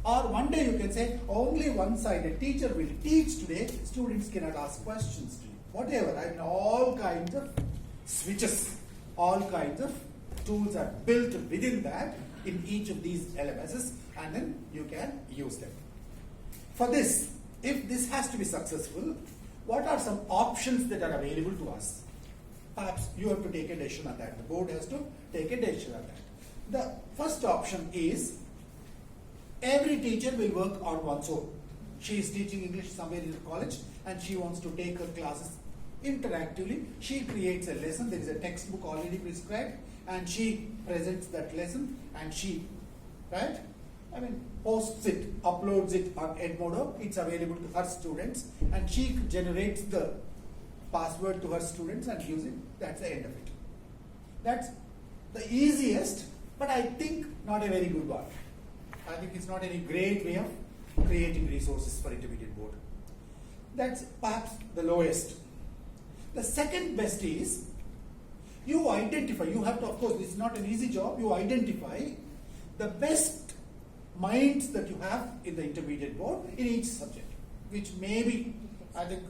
Or one day you can say only one side, a teacher will teach today, students cannot ask questions today. Whatever, I mean all kinds of switches, all kinds of tools are built within that in each of these LMSs, and then you can use them. For this, if this has to be successful, what are some options that are available to us? Perhaps you have to take a decision on that. The board has to take a decision on that. The first option is every teacher will work on one's own. She is teaching English somewhere in college and she wants to take her classes interactively. She creates a lesson. There is a textbook already prescribed and she presents that lesson and she, right? I mean, posts it, uploads it on Edmodo. It's available to her students and she generates the password to her students and use it. That's the end of it. That's the easiest, but I think not a very good one. I think it's not any great way of creating resources for intermediate board. That's perhaps the lowest. The second best is you identify, you have to, of course, this is not an easy job, you identify the best minds that you have in the intermediate board in each subject, which may be, I think,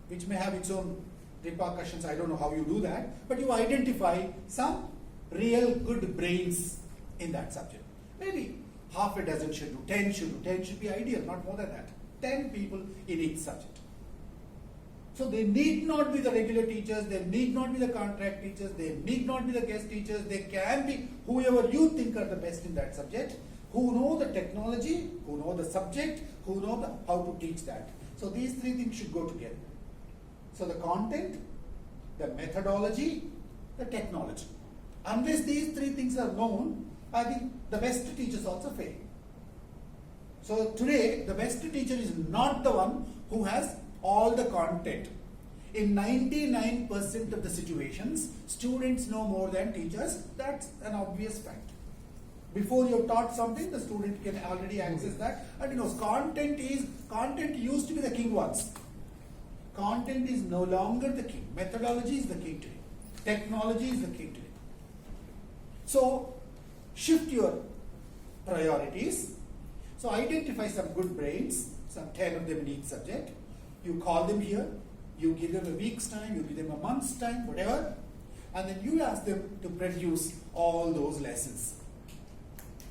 which may have its own repercussions. I don't know how you do that, but you identify some real good brains in that subject. Maybe half a dozen should do, 10 should do, 10 should be ideal, not more than that. 10 people in each subject. So they need not be the regular teachers, they need not be the contract teachers, they need not be the guest teachers, they can be whoever you think are the best in that subject, who know the technology, who know the subject, who know how to teach that. So these three things should go together. So the content, the methodology, the technology. Unless these three things are known, I think the best teachers also fail. So today, the best teacher is not the one who has all the content. In 99% of the situations, students know more than teachers. That's an obvious fact. Before you've taught something, the student can already access that. And content used to be the king once. Content is no longer the king. Methodology is the king today. Technology is the king today. So, shift your priorities. So, identify some good brains, some 10 of them in each subject. You call them here. You give them a week's time, you give them a month's time, whatever. And then you ask them to produce all those lessons.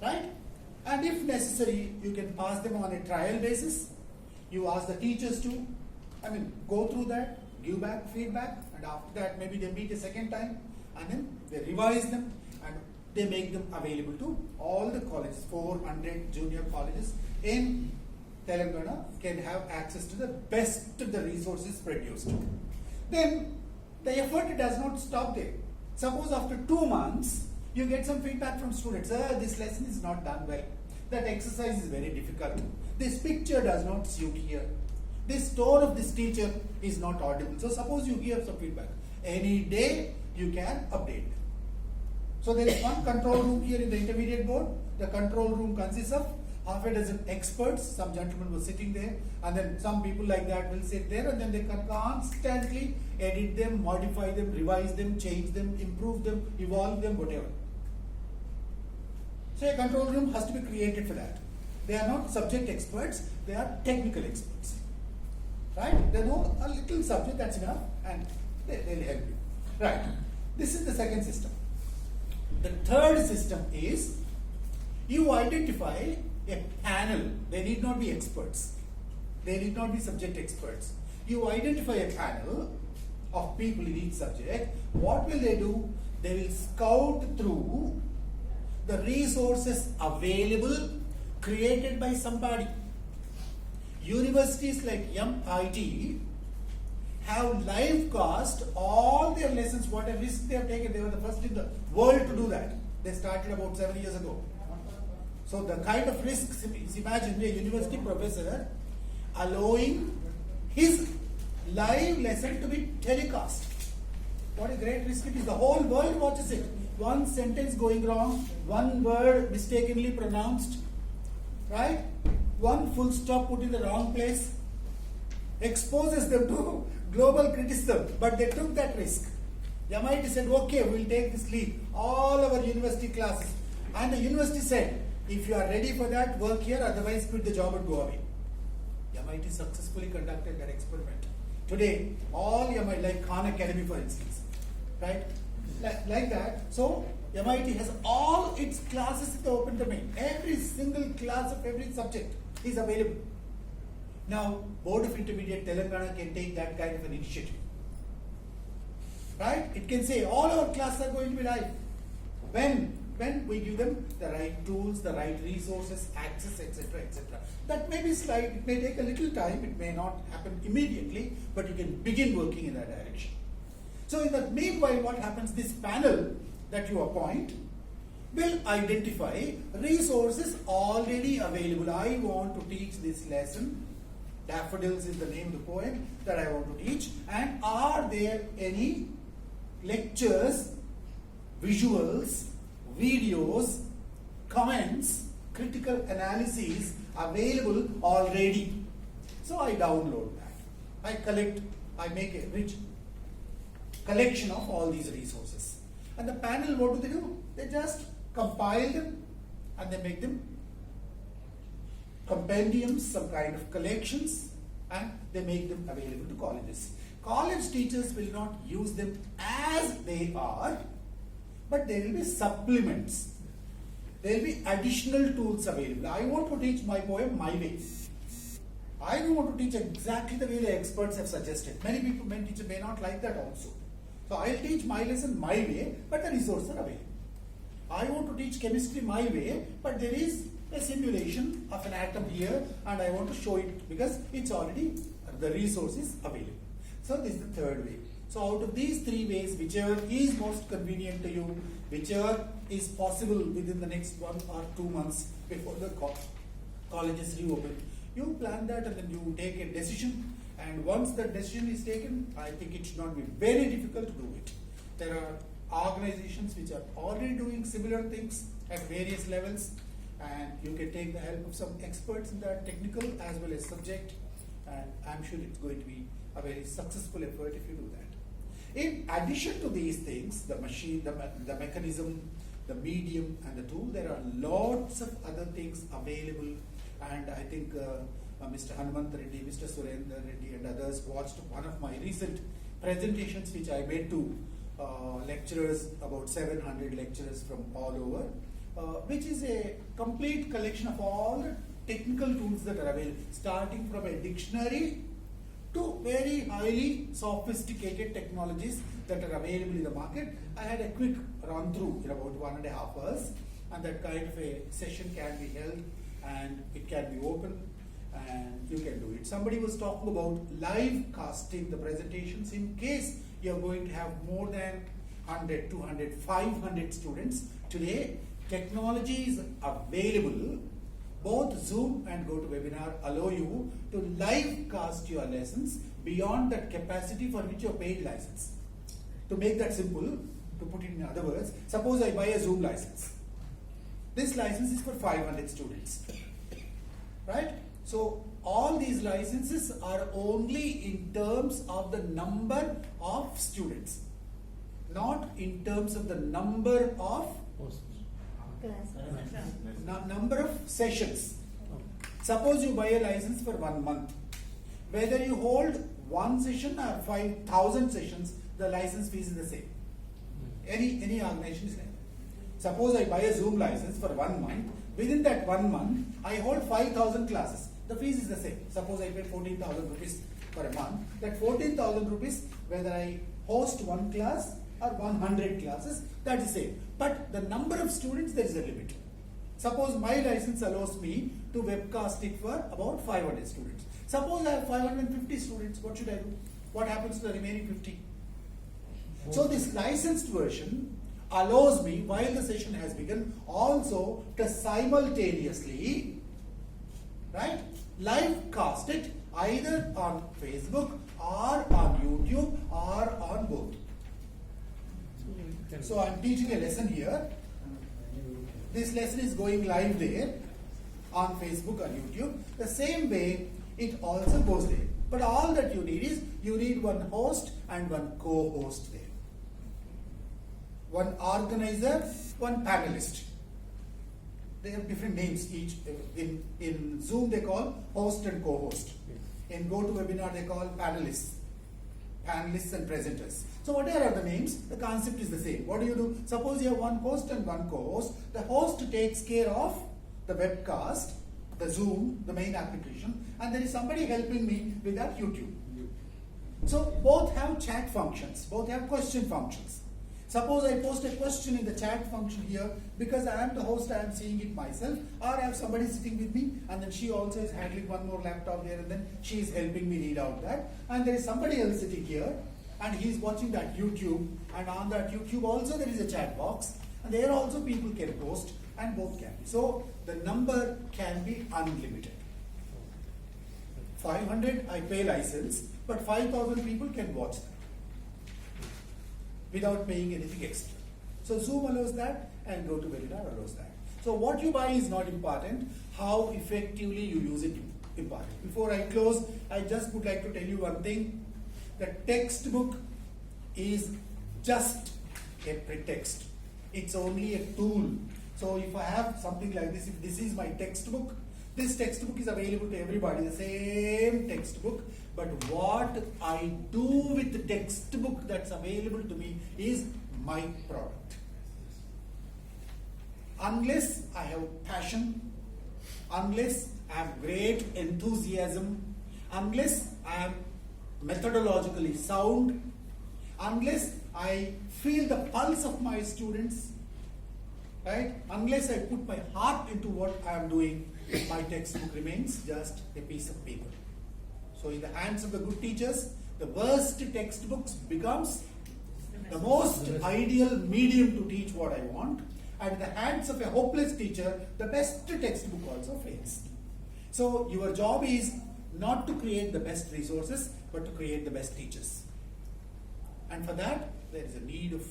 Right? And if necessary, you can pass them on a trial basis. You ask the teachers to, go through that, give back feedback, and after that maybe they meet a second time, and then they revise them, and they make them available to all the colleges. 400 junior colleges in Telangana can have access to the best of the resources produced. Then the effort does not stop there. Suppose after 2 months, you get some feedback from students. This lesson is not done well. That exercise is very difficult. This picture does not suit here. This tone of this teacher is not audible. So suppose you give some feedback. Any day you can update. So there is one control room here in the intermediate board. The control room consists of half a dozen experts. Some gentlemen were sitting there, and then some people like that will sit there, and then they can constantly edit them, modify them, revise them, change them, improve them, evolve them, whatever. So a control room has to be created for that. They are not subject experts, they are technical experts. Right? They know a little subject, that's enough, and they'll help you. Right. This is the second system. The third system is you identify a panel. They need not be experts. They need not be subject experts. You identify a panel of people in each subject. What will they do? They will scout through the resources available created by somebody. Universities like MIT have live cast all their lessons. What a risk they have taken. They were the first in the world to do that. They started about 7 years ago. So the kind of risks, imagine a university professor allowing his live lesson to be telecast. What a great risk it is. The whole world watches it. One sentence going wrong, one word mistakenly pronounced, right? One full stop put in the wrong place, exposes them to global criticism, but they took that risk. MIT said, okay, we'll take this lead. All our university classes. And the university said, If you are ready for that, work here, otherwise quit the job and go away. MIT successfully conducted that experiment. Today, all MIT, like Khan Academy for instance, right? Like that. So, MIT has all its classes in the open domain. Every single class of every subject is available. Now, Board of Intermediate Telangana can take that kind of an initiative. Right? It can say all our classes are going to be live. When we give them the right tools, the right resources, access, etc., etc. That may be slight, it may take a little time, it may not happen immediately, but you can begin working in that direction. So in the meanwhile, what happens, this panel that you appoint will identify resources already available. I want to teach this lesson. Daffodils is the name of the poem that I want to teach. And are there any lectures, visuals, videos, comments, critical analyses available already? So I download that. I make a rich collection of all these resources. And the panel, what do? They just compile them and they make them compendiums, some kind of collections, and they make them available to colleges. College teachers will not use them as they are, but there will be supplements. There will be additional tools available. I want to teach my poem my way. I don't want to teach exactly the way the experts have suggested. Many teachers may not like that also. So I'll teach my lesson my way, but the resources are available. I want to teach chemistry my way, but there is a simulation of an atom here, and I want to show it because it's already, the resource is available. So this is the third way. So out of these three ways, whichever is most convenient to you, whichever is possible within the next 1 or 2 months before the colleges reopen, you plan that and then you take a decision. And once the decision is taken, I think it should not be very difficult to do it. There are organizations which are already doing similar things at various levels, and you can take the help of some experts in that technical as well as subject, and I'm sure it's going to be a very successful effort if you do that. In addition to these things, the machine, the mechanism, the medium and the tool, there are lots of other things available, and I think Mr. Hanumant Reddy, Mr. Surendra Reddy and others watched one of my recent presentations which I made to lecturers, about 700 lecturers from all over, which is a complete collection of all the technical tools that are available, starting from a dictionary to very highly sophisticated technologies that are available in the market. I had a quick run through in about 1.5 hours, and that kind of a session can be held and it can be open and you can do it. Somebody was talking about live casting the presentations in case you're going to have more than 100, 200, 500 students. Today, technology is available. Both Zoom and GoToWebinar allow you to live cast your lessons beyond that capacity for which you are paid license. To make that simple, to put it in other words, suppose I buy a Zoom license. This license is for 500 students, right? So all these licenses are only in terms of the number of students, not in terms of the number of number of sessions. Suppose you buy a license for 1 month. Whether you hold 1 session or 5,000 sessions, the license fees is the same. Any organization is like that. Suppose I buy a Zoom license for 1 month. Within that 1 month, I hold 5,000 classes. The fees is the same. Suppose I pay 14,000 rupees for a month. That 14,000 rupees, whether I host 1 class or 100 classes, that is the same. But the number of students, there is a limit. Suppose my license allows me to webcast it for about 500 students. Suppose I have 550 students, what should I do? What happens to the remaining 50? So this licensed version allows me, while the session has begun, also to simultaneously, right, live cast it either on Facebook or on YouTube or on both. So I'm teaching a lesson here. This lesson is going live there on Facebook or YouTube. The same way it also goes there. But all that you need is, you need one host and one co-host there. One organizer, one panelist. they have different names each. In Zoom they call host and co-host. In GoToWebinar they call panelists and presenters. So whatever are the names, the concept is the same. What do you do? Suppose you have one host and one co-host. The host takes care of the webcast, the Zoom, the main application, and there is somebody helping me with that YouTube. So both have chat functions, both have question functions. Suppose I post a question in the chat function here, because I am the host, I am seeing it myself, or I have somebody sitting with me, and then she also is handling one more laptop there, and then she is helping me read out that. And there is somebody else sitting here, and he is watching that YouTube, and on that YouTube also there is a chat box, and there also people can post, and both can be. So the number can be unlimited. 500 I pay license, but 5,000 people can watch that without paying anything extra. So Zoom allows that and GoToWebinar allows that. So what you buy is not important, how effectively you use it is important. Before I close, I just would like to tell you one thing. The textbook is just a pretext. It's only a tool. So if I have something like this, if this is my textbook, this textbook is available to everybody, the same textbook, but what I do with the textbook that's available to me is my product. Unless I have passion, unless I have great enthusiasm, unless I am methodologically sound, unless I feel the pulse of my students, right? Unless I put my heart into what I am doing, my textbook remains just a piece of paper. So in the hands of the good teachers, the worst textbooks becomes the most ideal medium to teach what I want. And in the hands of a hopeless teacher, the best textbook also fails. So your job is not to create the best resources, but to create the best teachers. And for that, there is a need of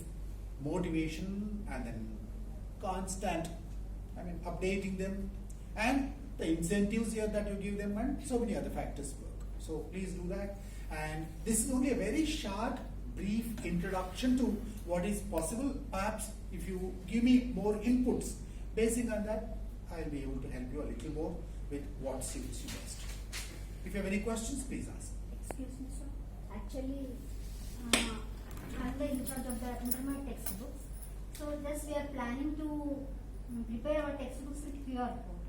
motivation and then constant, updating them, and the incentives here that you give them, and so many other factors work. So please do that. And this is only a very short, brief introduction to what is possible. Perhaps if you give me more inputs, basing on that, I'll be able to help you a little more with what suits you best. If you have any questions, please ask. Excuse me, sir. Actually, I'm the in charge of the internet textbooks. So just we are planning to prepare our textbooks with QR code.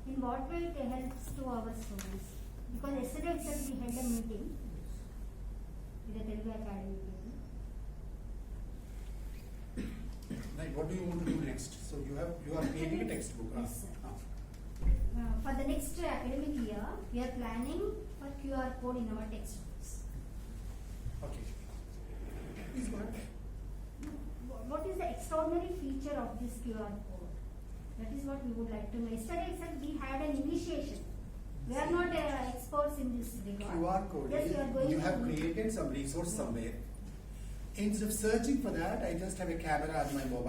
In what way it helps to our students? Because yesterday itself we had a meeting with the Telugu Academy people. Right, what do you want to do next? So you are creating a textbook. Yes, sir. For the next academic year, we are planning for QR code in our textbooks. Okay. Please go ahead. What is the extraordinary feature of this QR code? That is what we would like to know. Yesterday itself we had an initiation. We are not experts in this regard. QR code. Yes, we are going You to have created some resource somewhere. Instead of searching for that, I just have a camera on my mobile.